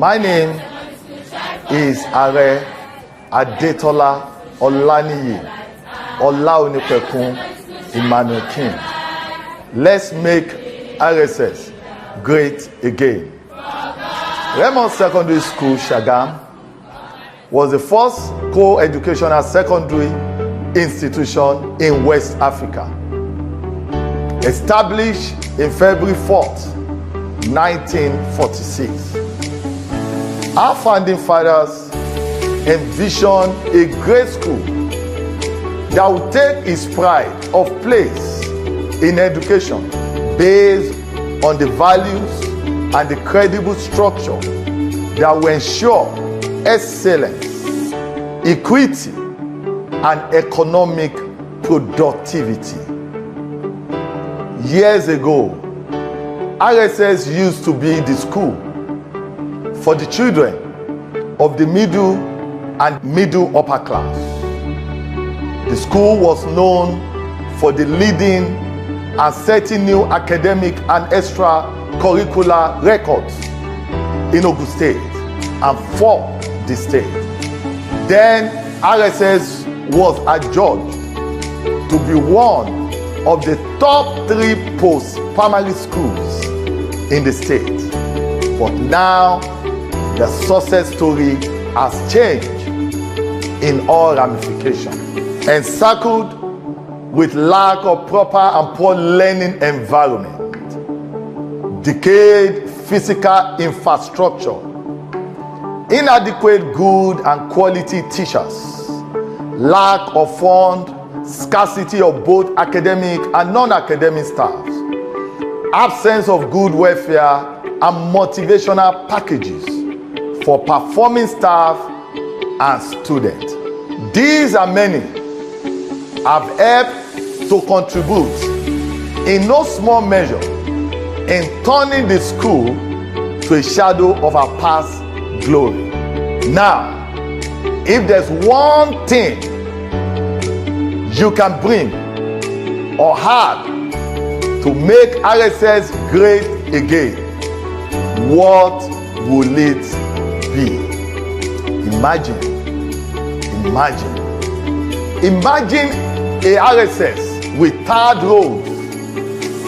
My name is Aare Adetola Emmanuelking. Let's make RSS great again. Remo Secondary School, Shagam, was the first co-educational secondary institution in West Africa. Established in February 4th, 1946. Our founding fathers envisioned a great school that would take its pride of place in education based on the values and the credible structure that will ensure excellence, equity, and economic productivity. Years ago, RSS used to be the school for the children of the middle and middle upper class. The school was known for the leading and setting new academic and extracurricular records in Ogun State and for the state. Then RSS was adjudged to be one of the top 3 post-primary schools in the state. But now the success story has changed in all ramifications. Encircled with lack of proper and poor learning environment, decayed physical infrastructure, inadequate good and quality teachers, lack of fund, scarcity of both academic and non-academic staff, absence of good welfare and motivational packages for performing staff and students. These and many have helped to contribute in no small measure in turning the school to a shadow of our past glory. Now, if there's one thing you can bring or add to make RSS great again, what will it be? Imagine a RSS with tarred roads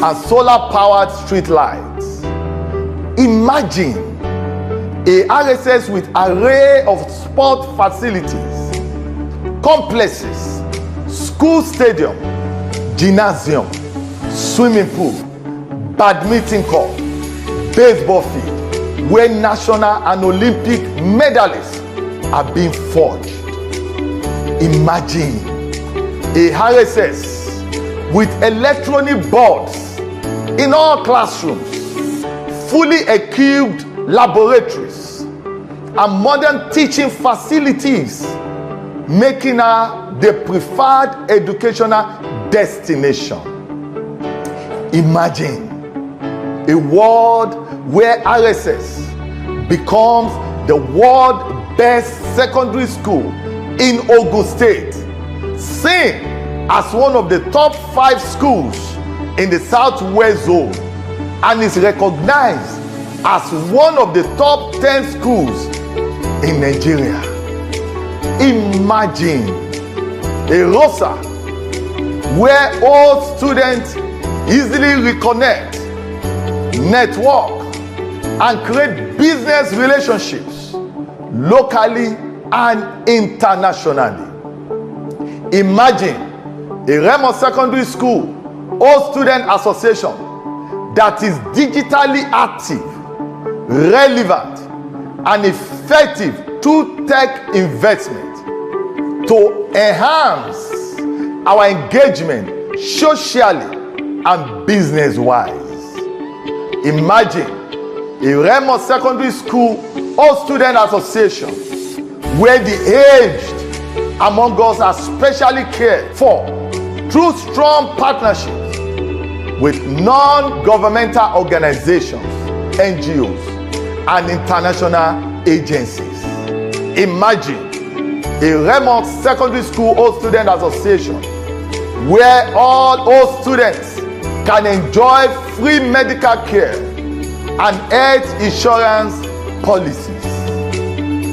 and solar-powered street lights. Imagine a RSS with array of sport facilities, complexes, school stadium, gymnasium, swimming pool, badminton court, baseball field, where national and Olympic medalists are being forged. Imagine a RSS with electronic boards in all classrooms, fully equipped laboratories, and modern teaching facilities, making her the preferred educational destination. Imagine a world where RSS becomes the world's best secondary school in Ogun State, seen as one of the top 5 schools in the Southwest Zone, and is recognized as one of the top 10 schools in Nigeria. Imagine a roster where all students easily reconnect, network, and create business relationships locally and internationally. Imagine a Remo Secondary School or student association that is digitally active, relevant, and effective through tech investment to enhance our engagement socially and business-wise. Imagine a Remo Secondary School or student association where the aged among us are specially cared for through strong partnerships with non-governmental organizations, NGOs, and international agencies. Imagine a Remo Secondary School or student association where all students can enjoy free medical care and health insurance policies.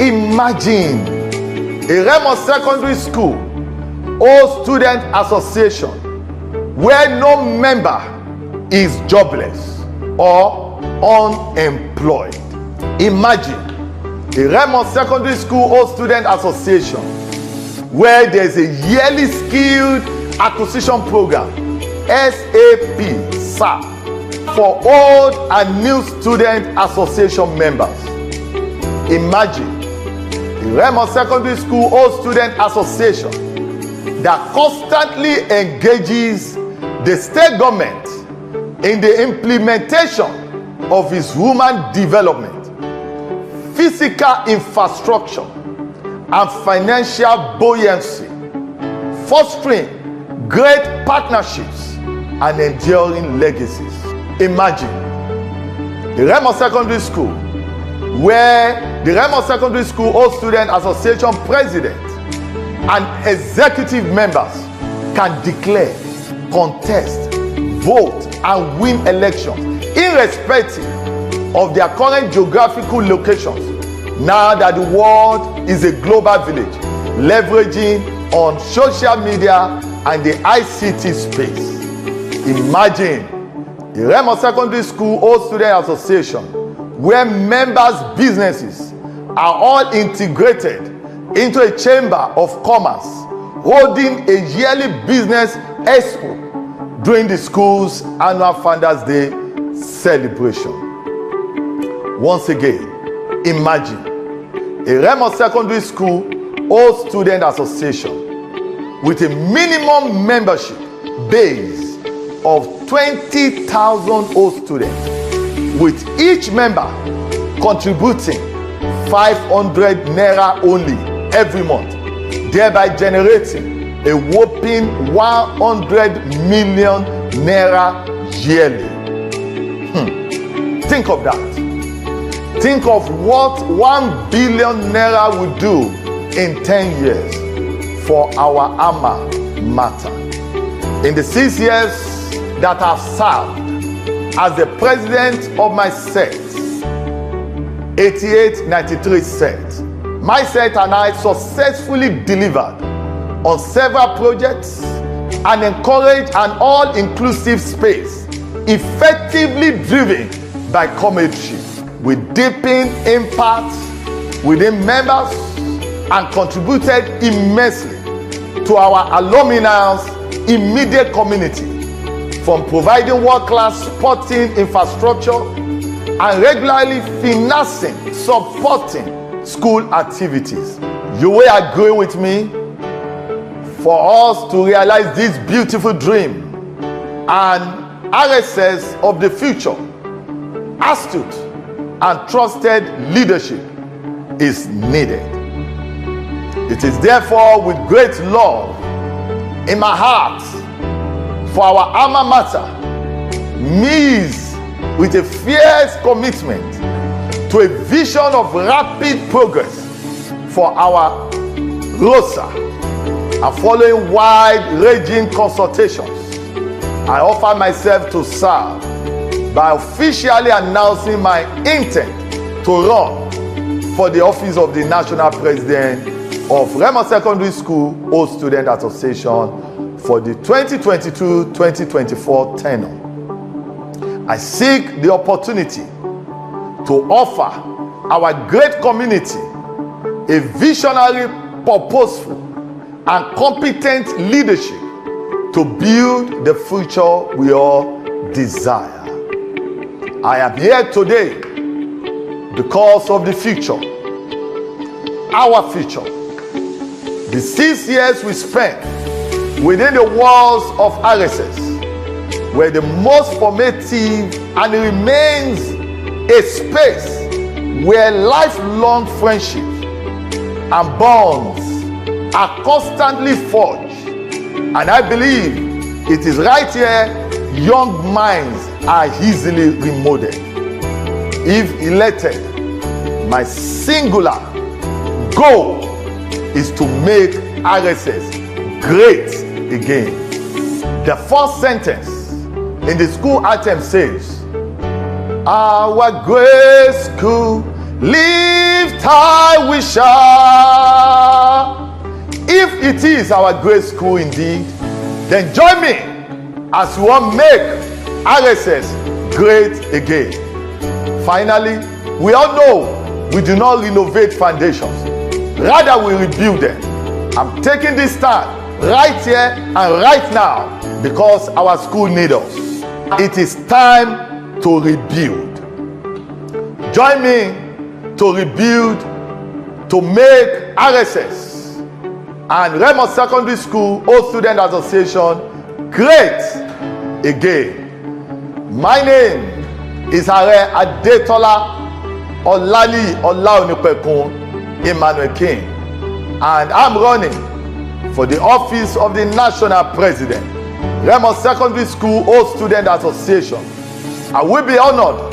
Imagine a Remo secondary school or student association where no member is jobless or unemployed. Imagine a Remo secondary school or student association where there's a yearly skilled acquisition program, SAP, for old and new student association members. Imagine a Remo secondary school or student association that constantly engages the state government in the implementation of its human development, physical infrastructure, and financial buoyancy, fostering great partnerships and enduring legacies. Imagine the Remo secondary school where the Remo secondary school or student association president and executive members can declare, contest, vote, and win elections irrespective of their current geographical locations, now that the world is a global village, leveraging on social media and the ICT space. Imagine a Remo secondary school or student association where members' businesses are all integrated into a chamber of commerce, holding a yearly business expo during the school's annual Founders Day celebration. Once again, imagine a Remo secondary school or student association with a minimum membership base of 20,000 old students, with each member contributing 500 naira only every month, thereby generating a whopping 100 million naira yearly. Think of that. Think of what 1 billion naira will do in 10 years for our alma mater. In the 6 years that I've served as the president of my set, 8893 set, my set and I successfully delivered on several projects and encouraged an all-inclusive space effectively driven by comradeship, with deepened impact within members, and contributed immensely to our alumni's immediate community, from providing world-class sporting infrastructure and regularly financing, supporting school activities. You will agree with me? For us to realize this beautiful dream and RSS of the future, astute and trusted leadership is needed. It is therefore with great love in my heart for our alma mater, mixed with a fierce commitment to a vision of rapid progress for our ROSA, and following wide-ranging consultations, I offer myself to serve by officially announcing my intent to run for the office of the National President of Remo Secondary School Old Student Association for the 2022-2024 tenure. I seek the opportunity to offer our great community a visionary, purposeful, and competent leadership to build the future we all desire. I am here today because of the future, our future. The 6 years we spent within the walls of RSS were the most formative, and it remains a space where lifelong friendships and bonds are constantly forged. And I believe it is right here young minds are easily remolded. If elected, my singular goal is to make RSS great again. The first sentence in the school anthem says, "Our great school, lift I we shall. If it is our great school indeed, then join me as we want to make RSS great again. Finally, we all know we do not renovate foundations, rather we rebuild them. I'm taking this stand right here and right now because our school needs us. It is time to rebuild. Join me to rebuild, to make RSS and Remo Secondary School Old Student Association great again. My name is Aare Adetola Emmanuelking, and I'm running for the office of the National President, Remo Secondary School Old Student Association. I will be honored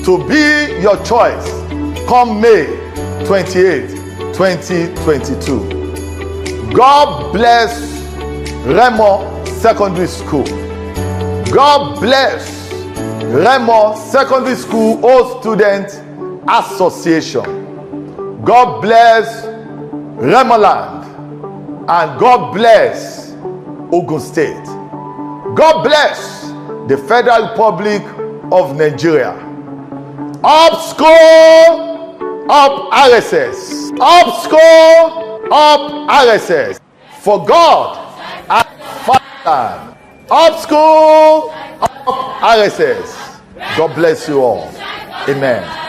to be your choice come May 28, 2022. God bless Remo Secondary School. God bless Remo Secondary School Old Student Association. God bless Remoland, and God bless Ogun State. God bless the Federal Republic of Nigeria. Up school, up RSS. Up school, up RSS. For God and Father. Up school, up RSS. God bless you all. Amen.